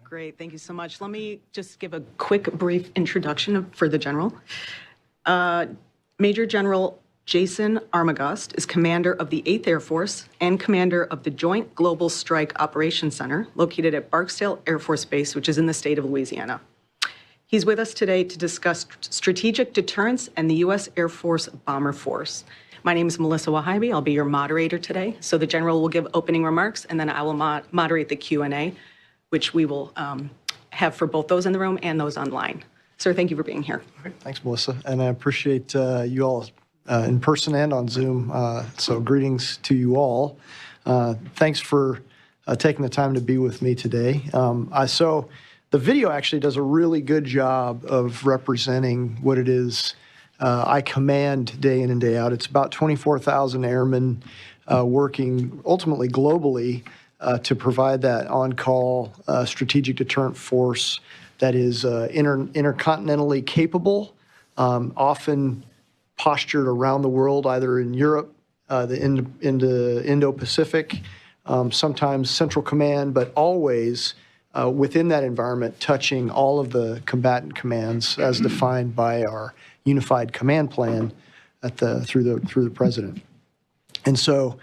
Great, thank you so much. Let me just give a quick, brief introduction for the general. Major General Jason Armagost is commander of the 8th Air Force and commander of the Joint Global Strike Operations Center located at Barksdale Air Force Base, which is in the state of Louisiana. He's with us today to discuss strategic deterrence and the U.S. Air Force Bomber Force. My name is Melissa Wahaibi. I'll be your moderator today. So the general will give opening remarks, and then I will moderate the Q&A, which we will have for both those in the room and those online. Sir, thank you for being here. All right, thanks, Melissa. And I appreciate you all in person and on Zoom. So greetings to you all. Thanks for taking the time to be with me today. So the video actually does a really good job of representing what it is I command day in and day out. It's about 24,000 airmen working ultimately globally to provide that on-call strategic deterrent force that is intercontinentally capable, often postured around the world, either in Europe, the Indo-Pacific, sometimes Central Command, but always within that environment, touching all of the combatant commands as defined by our unified command plan through the president. And so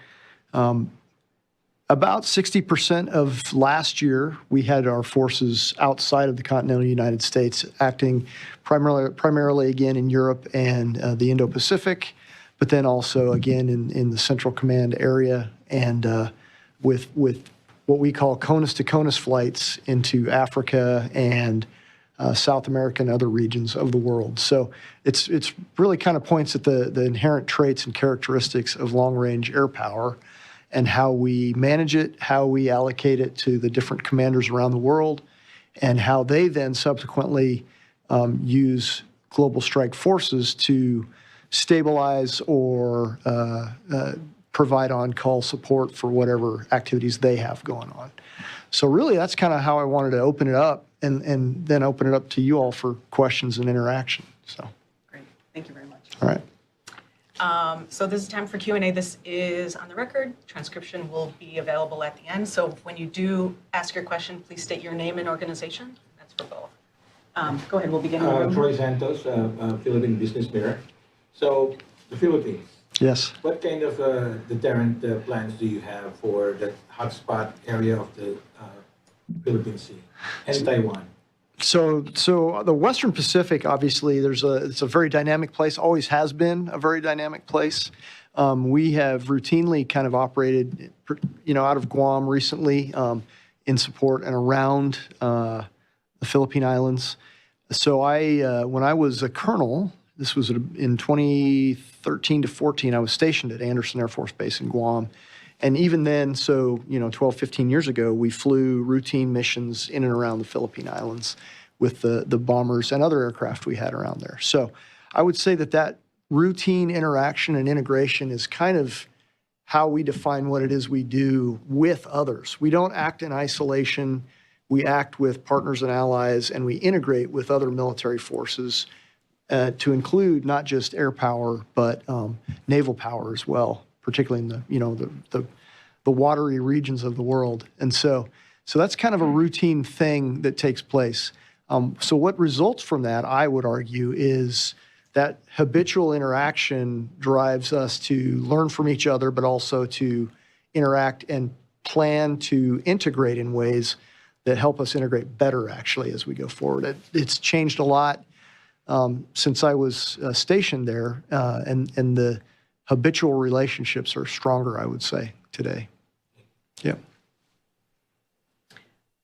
about 60% of last year, we had our forces outside of the continental United States acting primarily again in Europe and the Indo-Pacific, but then also again in the Central Command area and with what we call CONUS-to-CONUS flights into Africa and South America and other regions of the world. So it's really kind of points at the inherent traits and characteristics of long-range air power and how we manage it, how we allocate it to the different commanders around the world, and how they then subsequently use global strike forces to stabilize or provide on-call support for whatever activities they have going on. So really, that's kind of how I wanted to open it up and then open it up to you all for questions and interaction. So. Great, thank you very much. All right. So this is time for Q&A. This is on the record. Transcription will be available at the end. So when you do ask your question, please state your name and organization. That's for both. Go ahead, we'll begin. Troy Santos, Philippine Business Mirror. So the Philippines. Yes. What kind of deterrent plans do you have for that hotspot area of the Philippine Sea and Taiwan? So the Western Pacific, obviously, it's a very dynamic place, always has been a very dynamic place. We have routinely kind of operated, out of Guam recently in support and around the Philippine Islands. So when I was a colonel, this was in 2013 to 14, I was stationed at Andersen Air Force Base in Guam. And even then, 12, 15 years ago, we flew routine missions in and around the Philippine Islands with the bombers and other aircraft we had around there. So I would say that routine interaction and integration is kind of how we define what it is we do with others. We don't act in isolation. We act with partners and allies, and we integrate with other military forces to include not just air power, but naval power as well, particularly in the watery regions of the world. And so that's kind of a routine thing that takes place. So what results from that, I would argue, is that habitual interaction drives us to learn from each other, but also to interact and plan to integrate in ways that help us integrate better, actually, as we go forward. It's changed a lot since I was stationed there, and the habitual relationships are stronger, I would say, today. Yeah.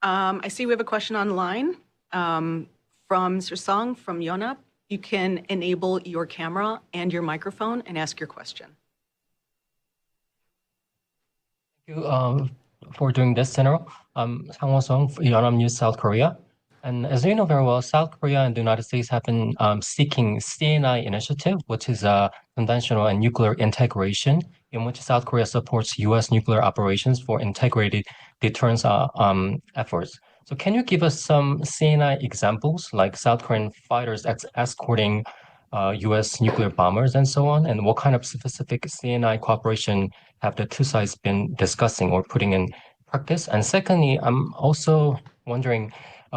I see we have a question online from Mr. Song from Yonap. You can enable your camera and your microphone and ask your question. Thank you for doing this, General. Sang Song, Yonap News, South Korea. And as you know very well, South Korea and the United States have been seeking CNI initiative, which is conventional and nuclear integration, in which South Korea supports U.S. nuclear operations for integrated deterrence efforts. So can you give us some CNI examples, like South Korean fighters escorting U.S. nuclear bombers and so on? And what kind of specific CNI cooperation have the two sides been discussing or putting in practice? And secondly, I'm also wondering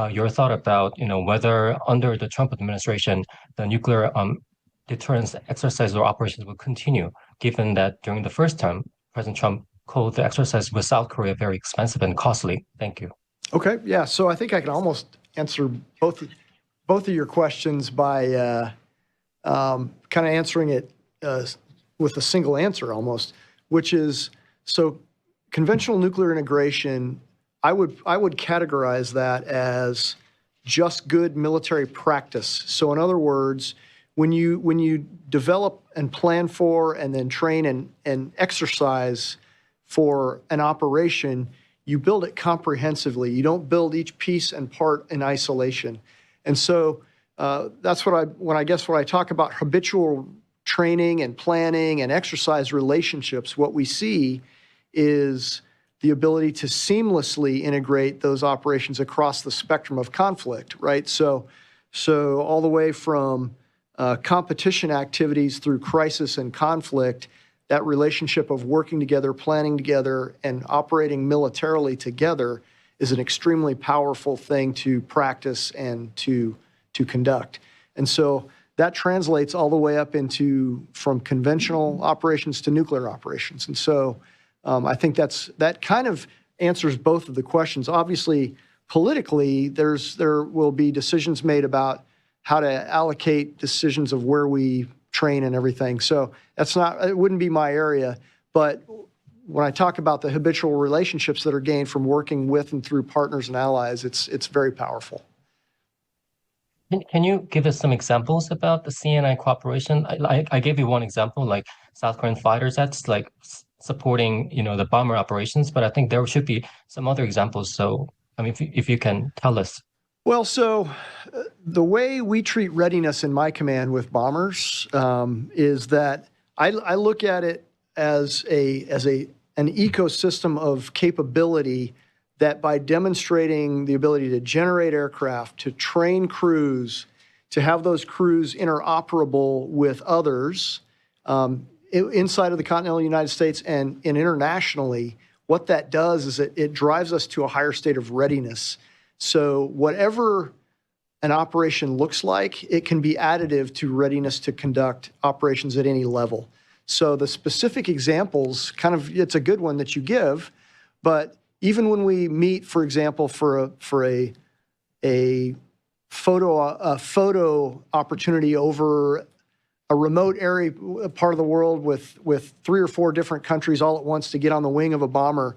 your thought about, whether under the Trump administration, the nuclear deterrence exercise or operations will continue, given that during the first term, President Trump called the exercise with South Korea very expensive and costly. Thank you. Okay, yeah. So I think I can almost answer both of your questions by kind of answering it with a single answer almost, which is, so conventional nuclear integration, I would categorize that as just good military practice. So in other words, when you develop and plan for and then train and exercise for an operation, you build it comprehensively. You don't build each piece and part in isolation. And so that's when I talk about habitual training and planning and exercise relationships, what we see is the ability to seamlessly integrate those operations across the spectrum of conflict, right? So all the way from competition activities through crisis and conflict, that relationship of working together, planning together, and operating militarily together is an extremely powerful thing to practice and to conduct. And so that translates all the way up into from conventional operations to nuclear operations. And so I think that kind of answers both of the questions. Obviously, politically, there will be decisions made about how to allocate decisions of where we train and everything. So it wouldn't be my area. But when I talk about the habitual relationships that are gained from working with and through partners and allies, it's very powerful. Can you give us some examples about the CNI cooperation? I gave you one example, like South Korean fighter jets, like supporting, the bomber operations, but I think there should be some other examples. So, I mean, if you can tell us. Well, so the way we treat readiness in my command with bombers is that I look at it as an ecosystem of capability that by demonstrating the ability to generate aircraft, to train crews, to have those crews interoperable with others inside of the continental United States and internationally, what that does is it drives us to a higher state of readiness. So whatever an operation looks like, it can be additive to readiness to conduct operations at any level. So the specific examples, it's a good one that you give, but even when we meet, for example, for a photo opportunity over a remote area, part of the world with 3 or 4 different countries all at once to get on the wing of a bomber,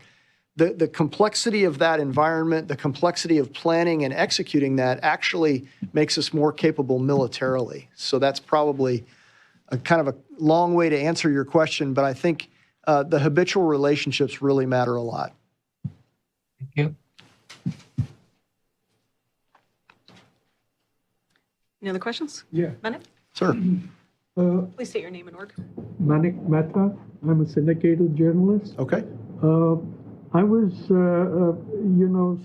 the complexity of that environment, the complexity of planning and executing that actually makes us more capable militarily. So that's probably a kind of a long way to answer your question, but I think the habitual relationships really matter a lot. Thank you. Any other questions? Yeah. Manik? Sir. Please state your name and org. Manik Mehta. I'm a syndicated journalist. Okay. I was,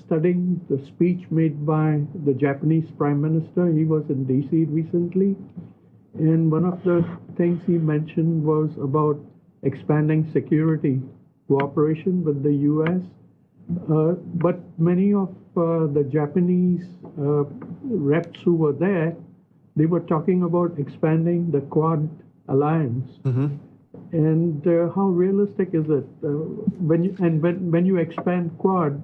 studying the speech made by the Japanese Prime Minister. He was in D.C. recently. And one of the things he mentioned was about expanding security cooperation with the U.S. But many of the Japanese reps who were there, they were talking about expanding the Quad alliance. Mm-hmm. And how realistic is it when you expand Quad?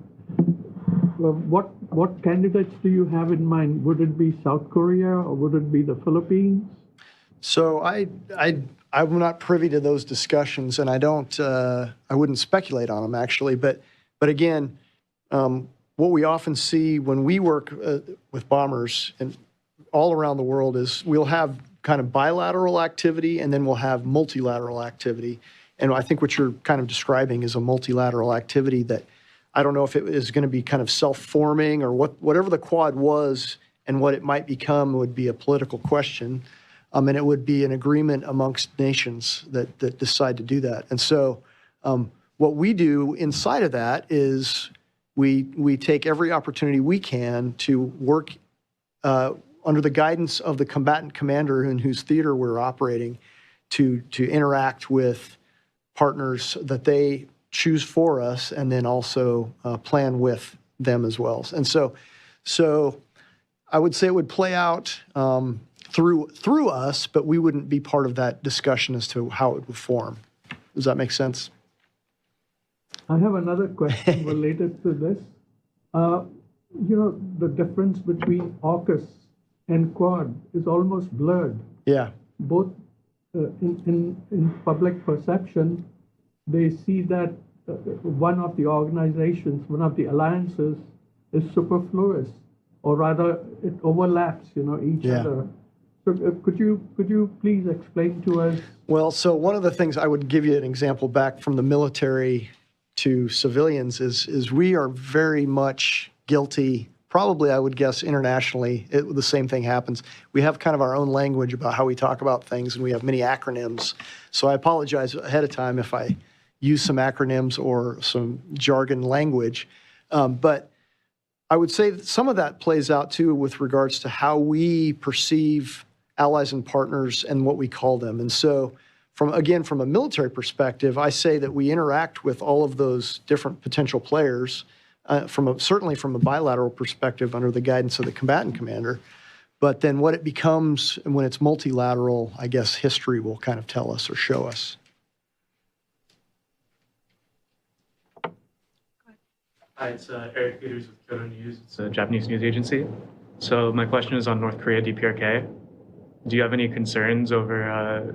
What candidates do you have in mind? Would it be South Korea or would it be the Philippines? So I'm not privy to those discussions, and I wouldn't speculate on them actually. But again, what we often see when we work with bombers and all around the world is we'll have kind of bilateral activity, and then we'll have multilateral activity. And I think what you're kind of describing is a multilateral activity that I don't know if it is going to be kind of self-forming or whatever the Quad was and what it might become would be a political question. And it would be an agreement amongst nations that decide to do that. And so what we do inside of that is we take every opportunity we can to work under the guidance of the combatant commander in whose theater we're operating to interact with partners that they choose for us and then also plan with them as well. And so I would say it would play out through us, but we wouldn't be part of that discussion as to how it would form. Does that make sense? I have another question related to this. The difference between AUKUS and Quad is almost blurred. Yeah. Both in public perception, they see that one of the organizations, one of the alliances is superfluous, or rather it overlaps, each other. So could you please explain to us? Well, so one of the things I would give you an example back from the military to civilians is we are very much guilty. Probably, I would guess, internationally, the same thing happens. We have kind of our own language about how we talk about things, and we have many acronyms. So I apologize ahead of time if I use some acronyms or some jargon language. But I would say that some of that plays out, too, with regards to how we perceive allies and partners and what we call them. And so, from a military perspective, I say that we interact with all of those different potential players, certainly from a bilateral perspective under the guidance of the combatant commander. But then what it becomes when it's multilateral, I guess history will kind of tell us or show us. Hi, it's Eric Peters with Kyoto News. It's a Japanese news agency. So my question is on North Korea DPRK. Do you have any concerns over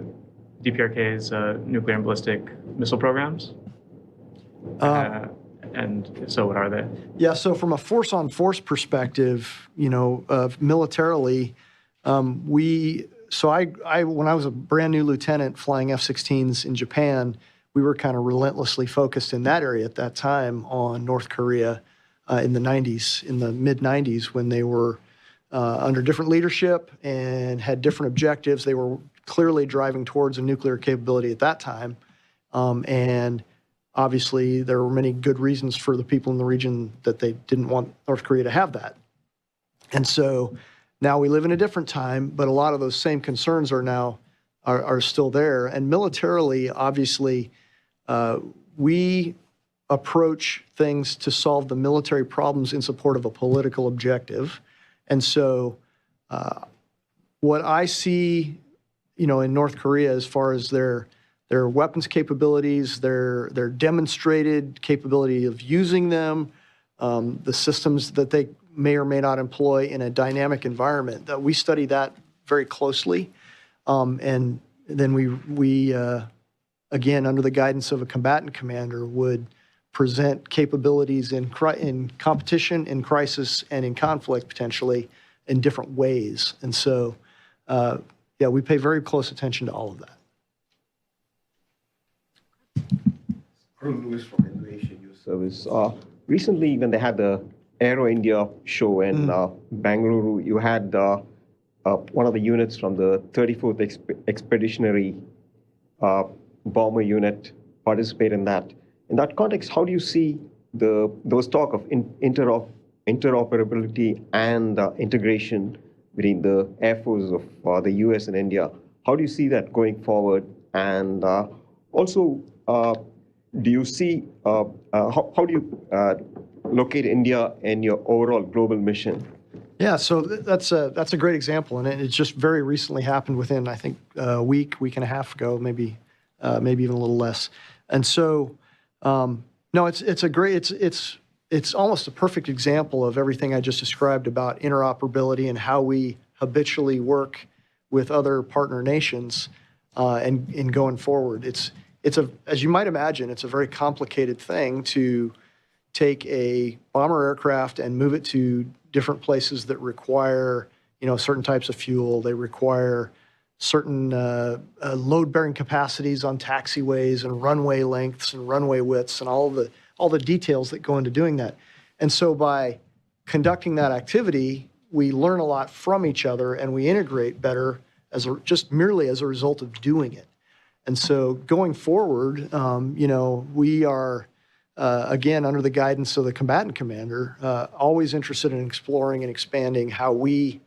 DPRK's nuclear and ballistic missile programs? And if so, what are they? Yeah, so from a force-on-force perspective, militarily, when I was a brand new lieutenant flying F-16s in Japan, we were kind of relentlessly focused in that area at that time on North Korea in the mid-90s, when they were under different leadership and had different objectives. They were clearly driving towards a nuclear capability at that time. And obviously, there were many good reasons for the people in the region that they didn't want North Korea to have that. And so now we live in a different time, but a lot of those same concerns are still there. And militarily, obviously, we approach things to solve the military problems in support of a political objective. And so what I see, in North Korea as far as their weapons capabilities, their demonstrated capability of using them, the systems that they may or may not employ in a dynamic environment, that we study that very closely. And then we again, under the guidance of a combatant commander, would present capabilities in competition, in crisis, and in conflict, potentially, in different ways. And so, we pay very close attention to all of that. Arun Lewis from Innovation News Service. Recently, when they had the Aero India show in Bangalore, you had one of the units from the 34th Expeditionary Bomber Unit participate in that. In that context, how do you see those talk of interoperability and integration between the Air Forces of the US and India? How do you see that going forward? And also, do you see, how do you locate India in your overall global mission? Yeah, so that's a great example, and it just very recently happened within, I think, a week and a half ago, maybe even a little less. And so, no, it's almost a perfect example of everything I just described about interoperability and how we habitually work with other partner nations and going forward. As you might imagine, it's a very complicated thing to take a bomber aircraft and move it to different places that require, certain types of fuel. They require certain load-bearing capacities on taxiways and runway lengths and runway widths and all the details that go into doing that. And so by conducting that activity, we learn a lot from each other and we integrate better just merely as a result of doing it. And so going forward, we are, again, under the guidance of the combatant commander, always interested in exploring and expanding how we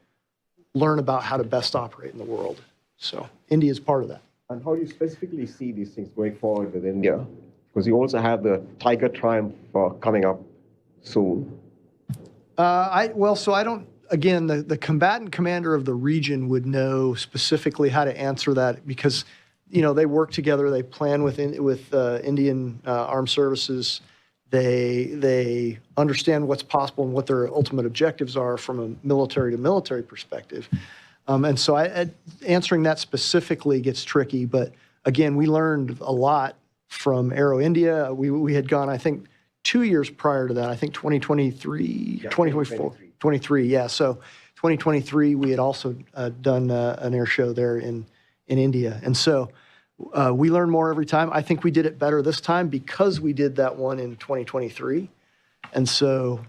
learn about how to best operate in the world. So India is part of that. And how do you specifically see these things going forward with India? Because you also have the Tiger Triumph coming up soon. So I don't. Again, the combatant commander of the region would know specifically how to answer that because, they work together. They plan with Indian Armed Services. They understand what's possible and what their ultimate objectives are from a military to military perspective. And so answering that specifically gets tricky. But again, we learned a lot from Aero India. We had gone, I think, 2 years prior to that. I think 2023, 2024. 23, yeah. So 2023, we had also done an air show there in India. And so we learn more every time. I think we did it better this time because we did that one in 2023. And so,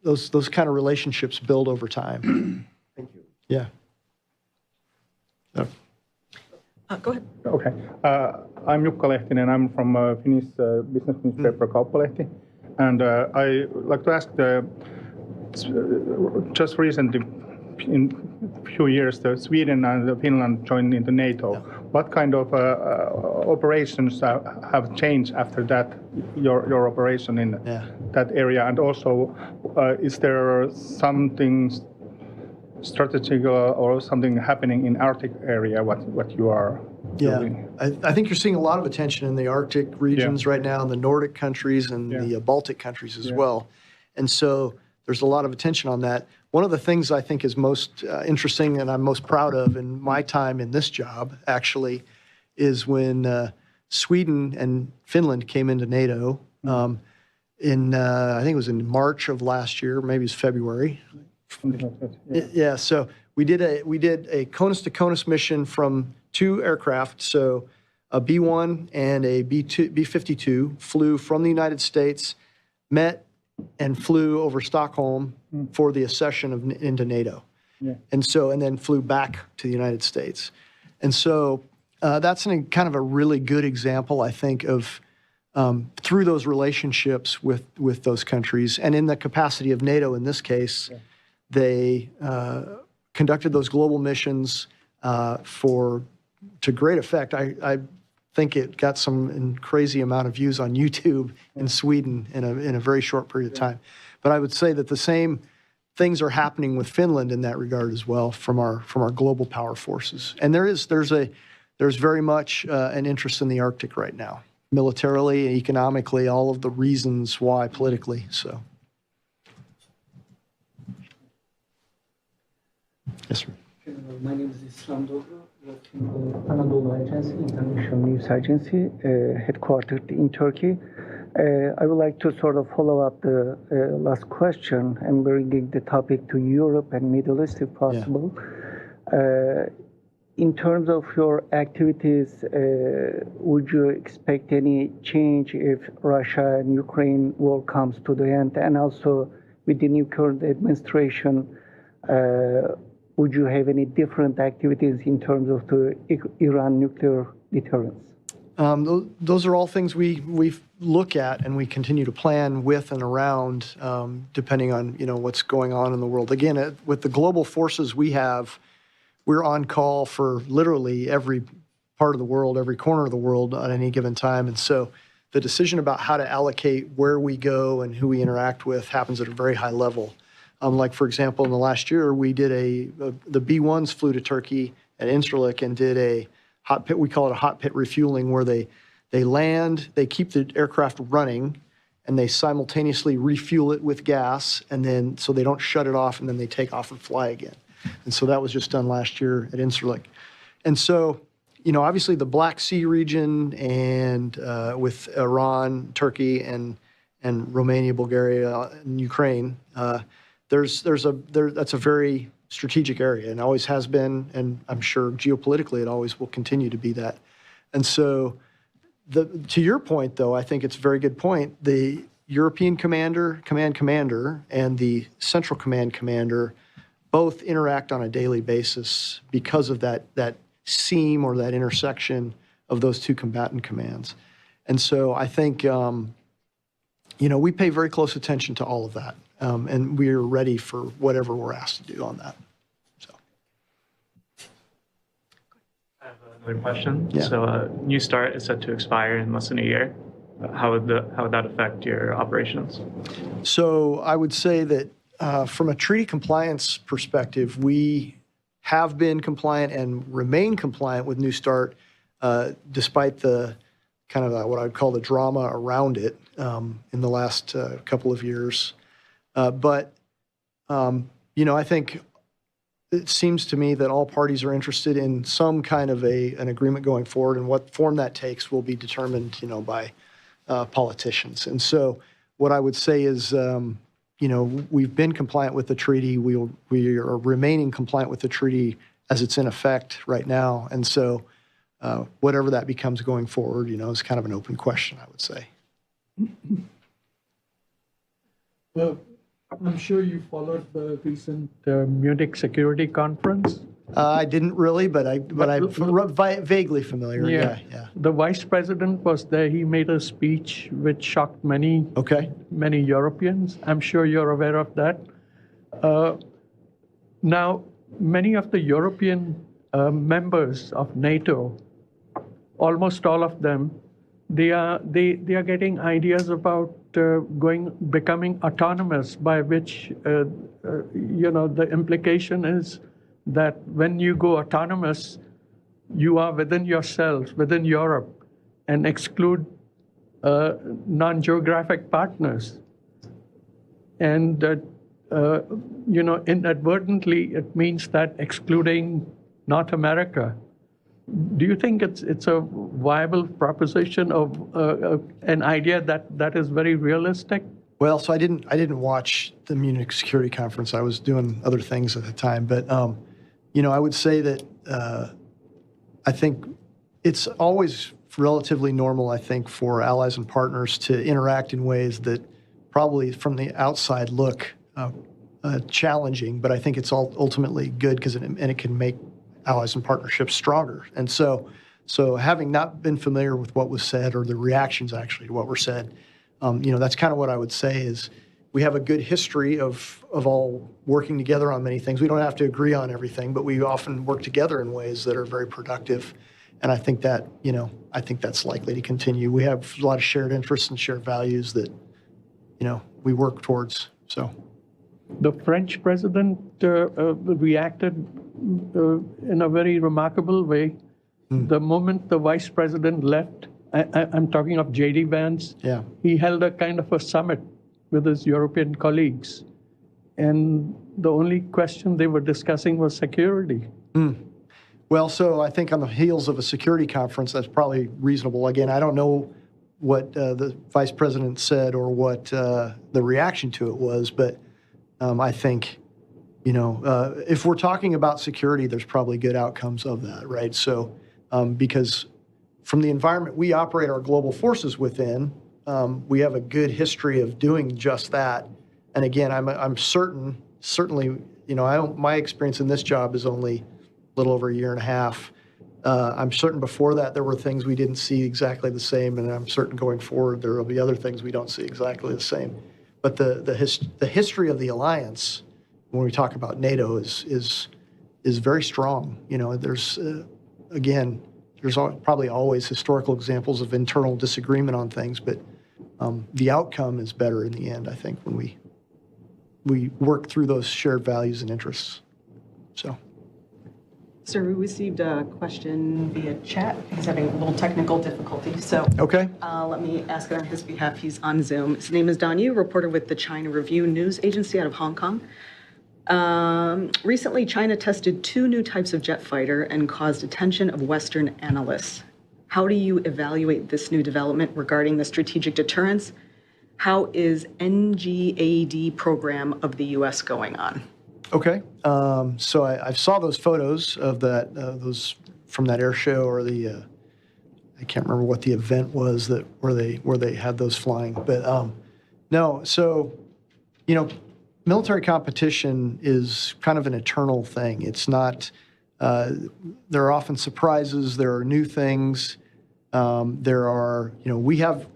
those kind of relationships build over time. Thank you. Yeah. So. Go ahead. Okay. I'm Jukka Lehtinen. I'm from Finnish business newspaper Kauppalehti. And I like to ask just recently, in a few years, Sweden and Finland joined into NATO. Yeah. What kind of operations have changed after that, your operation in that area? And also, is there something strategic or something happening in Arctic area, what you are doing? I think you're seeing a lot of attention in the Arctic regions right now, in the Nordic countries and the Baltic countries as well. And so there's a lot of attention on that. One of the things I think is most interesting and I'm most proud of in my time in this job, actually, is when Sweden and Finland came into NATO in, I think it was in March of last year, maybe it's February. Yeah, so we did a CONUS-to-CONUS mission from 2 aircraft, so a B-1 and a B-52 flew from the United States, met and flew over Stockholm for the accession into NATO, and then flew back to the United States. And so that's kind of a really good example, I think, of through those relationships with those countries, and in the capacity of NATO in this case. They conducted those global missions to great effect. I think it got some crazy amount of views on YouTube in Sweden in a very short period of time. But I would say that the same things are happening with Finland in that regard as well from our global power forces. And there's very much an interest in the Arctic right now, militarily, economically, all of the reasons why politically. So. Yes, sir. My name is Islam Dobro, working for Anadolu Agency, International News Agency, headquartered in Turkey. I would like to sort of follow up the last question and bringing the topic to Europe and Middle East if possible. In terms of your activities, would you expect any change if Russia and Ukraine war comes to the end? And also with the new current administration, would you have any different activities in terms of the Iran nuclear deterrence? Those are all things we look at and we continue to plan with and around, depending on what's going on in the world. Again, with the global forces we have, we're on call for literally every part of the world, every corner of the world at any given time. And so the decision about how to allocate where we go and who we interact with happens at a very high level. Like, for example, in the last year, we did the B-1s flew to Turkey at Incirlik and did a hot pit, we call it a hot pit refueling, where they land, they keep the aircraft running, and they simultaneously refuel it with gas, and then so they don't shut it off, and then they take off and fly again. And so that was just done last year at Incirlik. And so, obviously the Black Sea region and with Iran, Turkey, and Romania, Bulgaria, and Ukraine, that's a very strategic area and always has been, and I'm sure geopolitically it always will continue to be that. And so to your point, though, I think it's a very good point. The European command commander, and the Central Command commander both interact on a daily basis because of that seam or that intersection of those two combatant commands. And so I think, we pay very close attention to all of that. And we're ready for whatever we're asked to do on that. So. I have another question. Yeah. So New START is set to expire in less than a year. how would that affect your operations? So I would say that from a treaty compliance perspective, we have been compliant and remain compliant with New START, despite the kind of what I would call the drama around it in the last couple of years. But I think it seems to me that all parties are interested in some kind of an agreement going forward, and what form that takes will be determined, by politicians. And so what I would say is, we've been compliant with the treaty. We are remaining compliant with the treaty as it's in effect right now. And so whatever that becomes going forward, is kind of an open question, I would say. Well, I'm sure you followed the recent Munich Security Conference. I didn't really, but I'm vaguely familiar. Yeah. The vice president was there. He made a speech which shocked many Europeans. I'm sure you're aware of that. Now, many of the European members of NATO, almost all of them, they are getting ideas about becoming autonomous, by which the implication is that when you go autonomous, you are within yourself, within Europe, and exclude non-geographic partners. And inadvertently, it means that excluding North America. Do you think it's a viable proposition of an idea that is very realistic? Well, so I didn't watch the Munich Security Conference. I was doing other things at the time, but I would say that I think it's always relatively normal, I think, for allies and partners to interact in ways that probably from the outside look challenging, but I think it's ultimately good because it can make allies and partnerships stronger. And so having not been familiar with what was said or the reactions actually to what were said, that's kind of what I would say is we have a good history of all working together on many things. We don't have to agree on everything, but we often work together in ways that are very productive. And I think that, that's likely to continue. We have a lot of shared interests and shared values that, we work towards. So the French president reacted in a very remarkable way. The moment the vice president left, I'm talking of J.D. Vance, he held a kind of a summit with his European colleagues. And the only question they were discussing was security. Well, so I think on the heels of a security conference, that's probably reasonable. Again, I don't know what the vice president said or what the reaction to it was, but I think, if we're talking about security, there's probably good outcomes of that, right? So, because from the environment we operate our global forces within, we have a good history of doing just that. And again, I'm certainly, my experience in this job is only a little over a year and a half. I'm certain before that there were things we didn't see exactly the same, and I'm certain going forward there will be other things we don't see exactly the same. But the history of the alliance, when we talk about NATO, is very strong. There's probably always historical examples of internal disagreement on things, but the outcome is better in the end, I think, when we work through those shared values and interests. So. Sir, we received a question via chat. He's having a little technical difficulty, so okay. Let me ask it on his behalf. He's on Zoom. His name is Don Yu, reporter with the China Review News Agency out of Hong Kong. Recently, China tested 2 new types of jet fighter and caused attention of Western analysts. How do you evaluate this new development regarding the strategic deterrence? How is NGAD program of the U.S. going on? Okay, so I saw those photos of those from that air show, or I can't remember what the event was where they had those flying, but no. So, military competition is kind of an eternal thing. It's not. There are often surprises. There are new things. There are.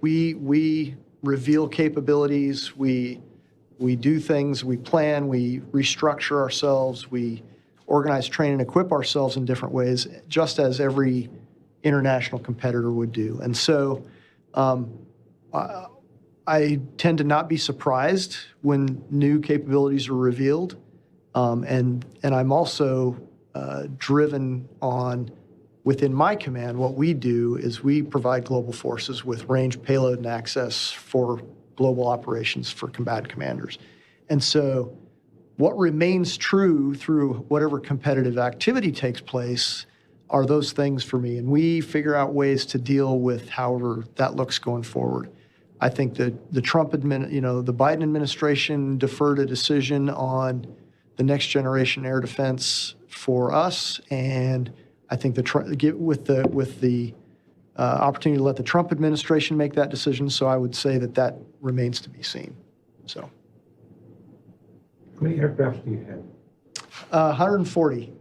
We reveal capabilities. We do things, we plan, we restructure ourselves, we organize, train, and equip ourselves in different ways, just as every international competitor would do. And so I tend to not be surprised when new capabilities are revealed. And I'm also driven on, within my command, what we do is we provide global forces with range, payload, and access for global operations for combatant commanders. And so what remains true through whatever competitive activity takes place are those things for me. And we figure out ways to deal with however that looks going forward. I think that the the Biden administration deferred a decision on the next generation air defense for us, and I think with the opportunity to let the Trump administration make that decision. So I would say that remains to be seen. So, how many aircraft do you have? 140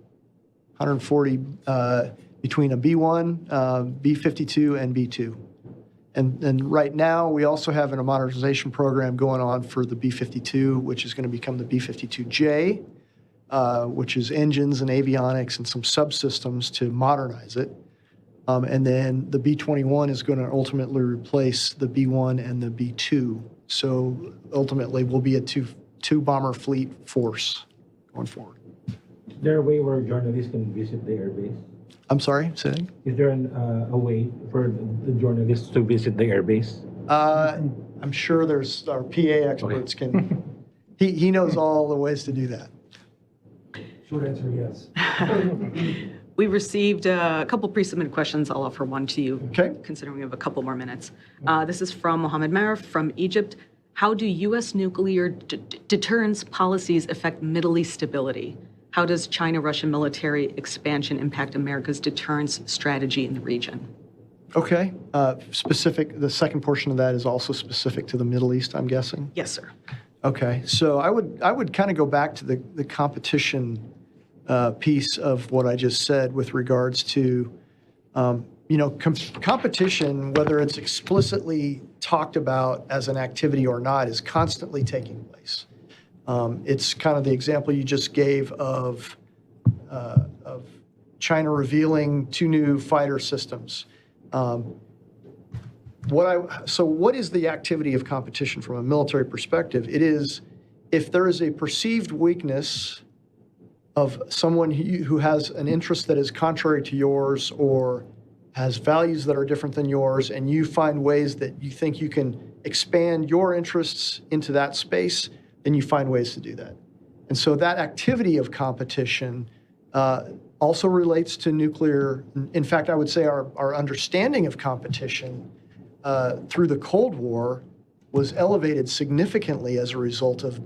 between a B-1, B-52, and B-2. And right now, we also have a modernization program going on for the B-52, which is going to become the B-52J, which is engines and avionics and some subsystems to modernize it. And then the B-21 is going to ultimately replace the B-1 and the B-2. So ultimately, we'll be a two-bomber fleet force going forward. Is there a way where journalists can visit the airbase? I'm sorry, say that again? Is there a way for the journalists to visit the airbase? I'm sure our PA experts can. He knows all the ways to do that. Short answer, yes. We received a couple pre-submitted questions. I'll offer one to you, Okay. considering we have a couple more minutes. This is from Mohammed Marif from Egypt. How do U.S. nuclear deterrence policies affect Middle East stability? How does China-Russian military expansion impact America's deterrence strategy in the region? Okay. The second portion of that is also specific to the Middle East, I'm guessing? Yes, sir. Okay. So I would kind of go back to the competition piece of what I just said with regards to, competition, whether it's explicitly talked about as an activity or not, is constantly taking place. It's kind of the example you just gave of China revealing 2 new fighter systems. What is the activity of competition from a military perspective? It is if there is a perceived weakness of someone who has an interest that is contrary to yours or has values that are different than yours, and you find ways that you think you can expand your interests into that space, then you find ways to do that. And so that activity of competition also relates to nuclear. In fact, I would say our understanding of competition through the Cold War was elevated significantly as a result of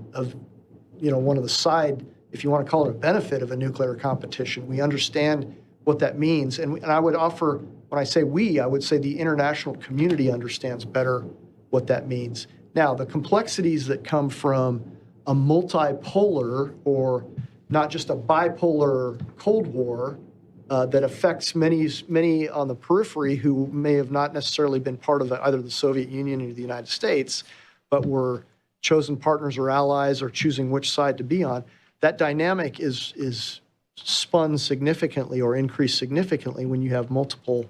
one of the side, if you want to call it a benefit of a nuclear competition. We understand what that means. And I would offer, when I say we, I would say the international community understands better what that means. Now, the complexities that come from a multipolar or not just a bipolar Cold War that affects many on the periphery who may have not necessarily been part of either the Soviet Union or the United States, but were chosen partners or allies or choosing which side to be on, that dynamic is spun significantly or increased significantly when you have multiple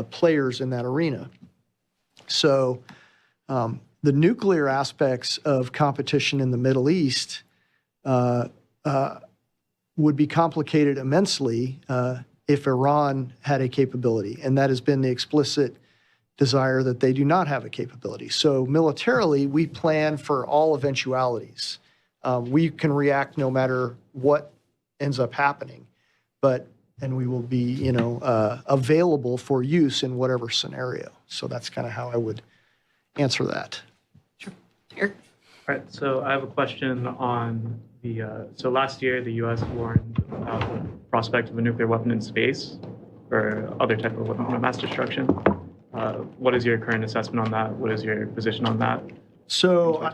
players in that arena. So the nuclear aspects of competition in the Middle East would be complicated immensely if Iran had a capability, and that has been the explicit desire that they do not have a capability. So militarily, we plan for all eventualities. We can react no matter what ends up happening, and we will be, available for use in whatever scenario. So that's kind of how I would answer that. Sure. Eric? All right, so I have a question on so last year the U.S. warned about the prospect of a nuclear weapon in space or other type of weapon of mass destruction. What is your current assessment on that? What is your position on that? So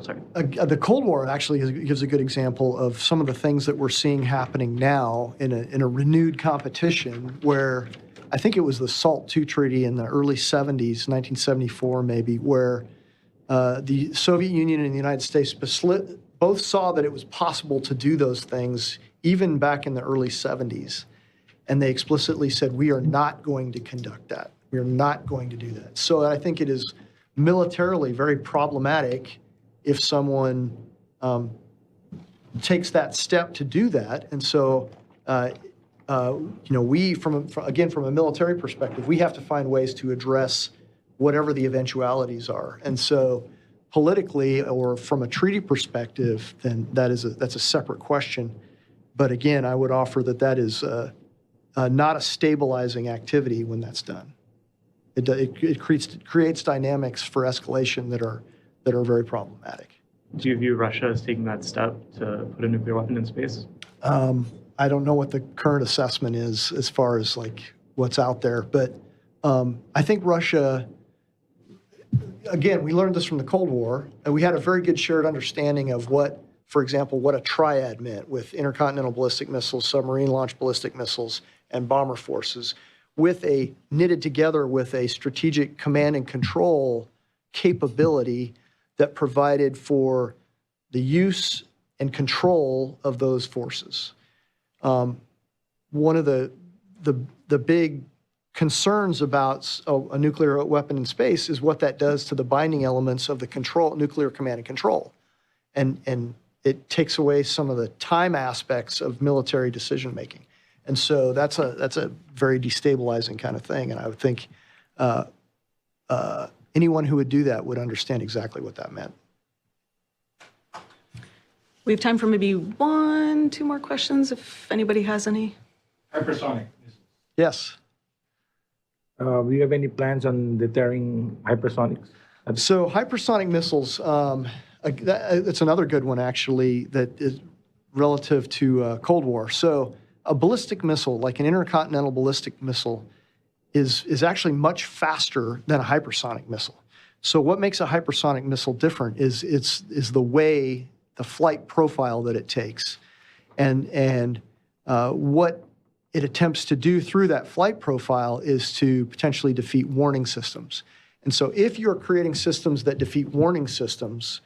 sorry. The Cold War actually gives a good example of some of the things that we're seeing happening now in a renewed competition where I think it was the SALT II Treaty in the early 70s, 1974 maybe, where the Soviet Union and the United States both saw that it was possible to do those things even back in the early 70s. And they explicitly said, we are not going to conduct that. We are not going to do that. So I think it is militarily very problematic if someone takes that step to do that. And so, we, from a military perspective, we have to find ways to address whatever the eventualities are. And so, politically or from a treaty perspective, then that's a separate question. But again, I would offer that is not a stabilizing activity when that's done. It creates dynamics for escalation that are very problematic. Do you view Russia as taking that step to put a nuclear weapon in space? I don't know what the current assessment is as far as what's out there, but I think Russia, again, we learned this from the Cold War, and we had a very good shared understanding of what, for example, what a triad meant with intercontinental ballistic missiles, submarine-launched ballistic missiles, and bomber forces, knitted together with a strategic command and control capability that provided for the use and control of those forces. One of the big concerns about a nuclear weapon in space is what that does to the binding elements of the nuclear command and control. And it takes away some of the time aspects of military decision making. And so that's a very destabilizing kind of thing. And I would think anyone who would do that would understand exactly what that meant. We have time for maybe 1, 2 more questions if anybody has any. Hypersonic. Yes. Do you have any plans on deterring hypersonics? So hypersonic missiles, it's another good one actually that is relative to Cold War. So a ballistic missile, like an intercontinental ballistic missile, is actually much faster than a hypersonic missile. So what makes a hypersonic missile different is the flight profile that it takes, and what it attempts to do through that flight profile is to potentially defeat warning systems. And so if you're creating systems that defeat warning systems,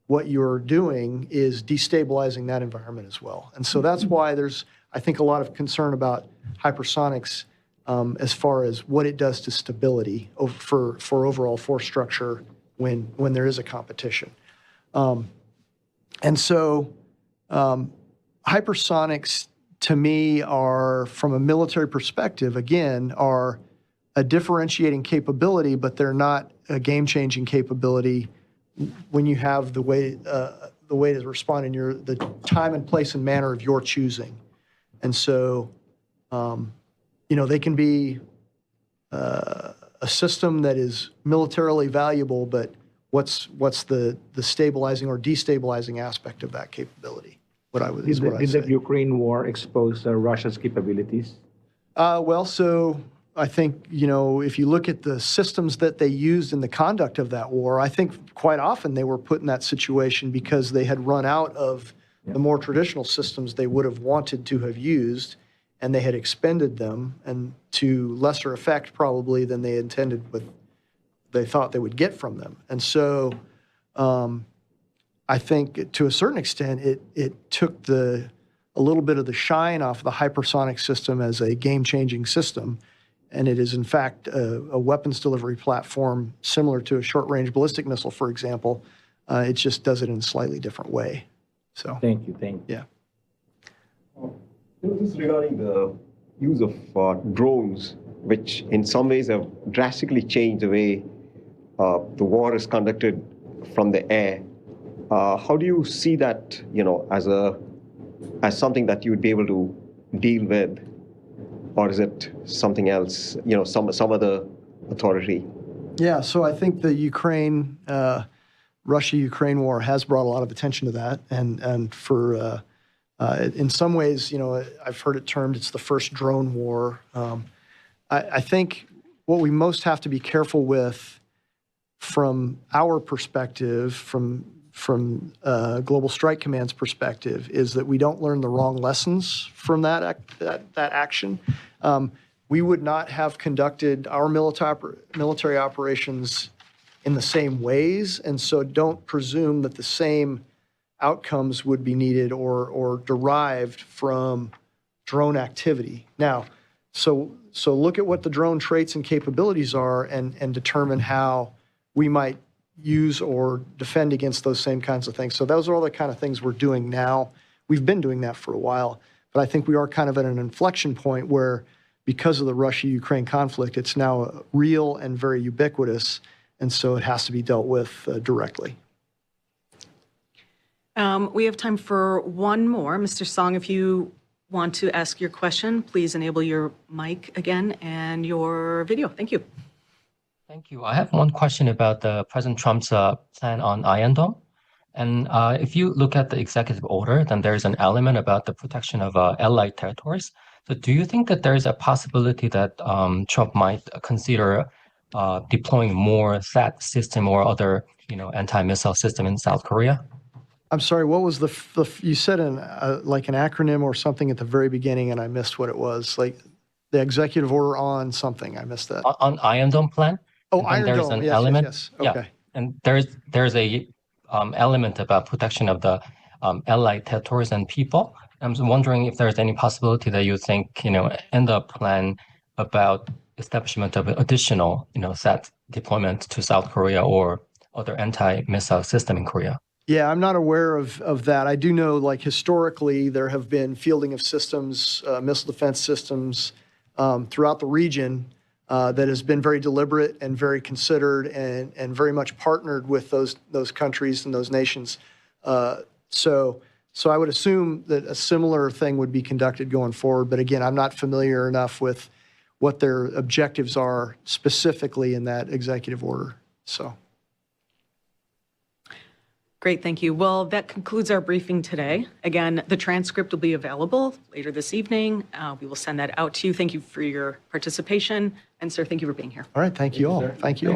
what you're doing is destabilizing that environment as well. And so that's why there's, I think, a lot of concern about hypersonics as far as what it does to stability for overall force structure when there is a competition. And so hypersonics, to me, are, from a military perspective, again, are a differentiating capability, but they're not a game-changing capability when you have the way to respond in the time and place and manner of your choosing. And so, they can be a system that is militarily valuable, but what's the stabilizing or destabilizing aspect of that capability? Did the Ukraine war expose Russia's capabilities? So I think, if you look at the systems that they used in the conduct of that war, I think quite often they were put in that situation because they had run out of the more traditional systems they would have wanted to have used, and they had expended them, and to lesser effect probably than they intended they thought they would get from them. And so I think to a certain extent it took a little bit of the shine off the hypersonic system as a game-changing system. And it is, in fact, a weapons delivery platform similar to a short-range ballistic missile, for example. It just does it in a slightly different way. So. Thank you. Yeah. Just regarding the use of drones, which in some ways have drastically changed the way the war is conducted from the air. How do you see that, as something that you would be able to deal with? Or is it something else, some other authority? Yeah, so I think the Russia-Ukraine war has brought a lot of attention to that. And for, in some ways, I've heard it termed, it's the first drone war. I think what we most have to be careful with from our perspective, from Global Strike Command's perspective, is that we don't learn the wrong lessons from that action. We would not have conducted our military operations in the same ways, and so don't presume that the same outcomes would be needed or derived from drone activity. Now, so look at what the drone traits and capabilities are and determine how we might use or defend against those same kinds of things. So those are all the kind of things we're doing now. We've been doing that for a while, but I think we are kind of at an inflection point where, because of the Russia-Ukraine conflict, it's now real and very ubiquitous, and so it has to be dealt with directly. We have time for one more. Mr. Song, if you want to ask your question, please enable your mic again and your video. Thank you. Thank you. I have one question about President Trump's plan on Iron Dome. And if you look at the executive order, then there's an element about the protection of allied territories. So do you think that there is a possibility that Trump might consider deploying more THAAD system or other, anti-missile system in South Korea? I'm sorry, what was you said like an acronym or something at the very beginning, and I missed what it was. Like the executive order on something, I missed that. On Iron Dome plan? Oh, Iron there's Dome, an yes, element, yes. Okay. Yeah, and there's a element about protection of the allied territories and people. I'm wondering if there's any possibility that you think, in the plan about establishment of additional, THAAD deployment to South Korea or other anti-missile system in Korea. Yeah, I'm not aware of that. I do know, like, historically, there have been fielding of systems, missile defense systems throughout the region that has been very deliberate and very considered and very much partnered with those countries and those nations. So I would assume that a similar thing would be conducted going forward. But again, I'm not familiar enough with what their objectives are specifically in that executive order. So. Great, thank you. Well, that concludes our briefing today. Again, the transcript will be available later this evening. We will send that out to you. Thank you for your participation. And sir, thank you for being here. All right, thank you all. Thank you all.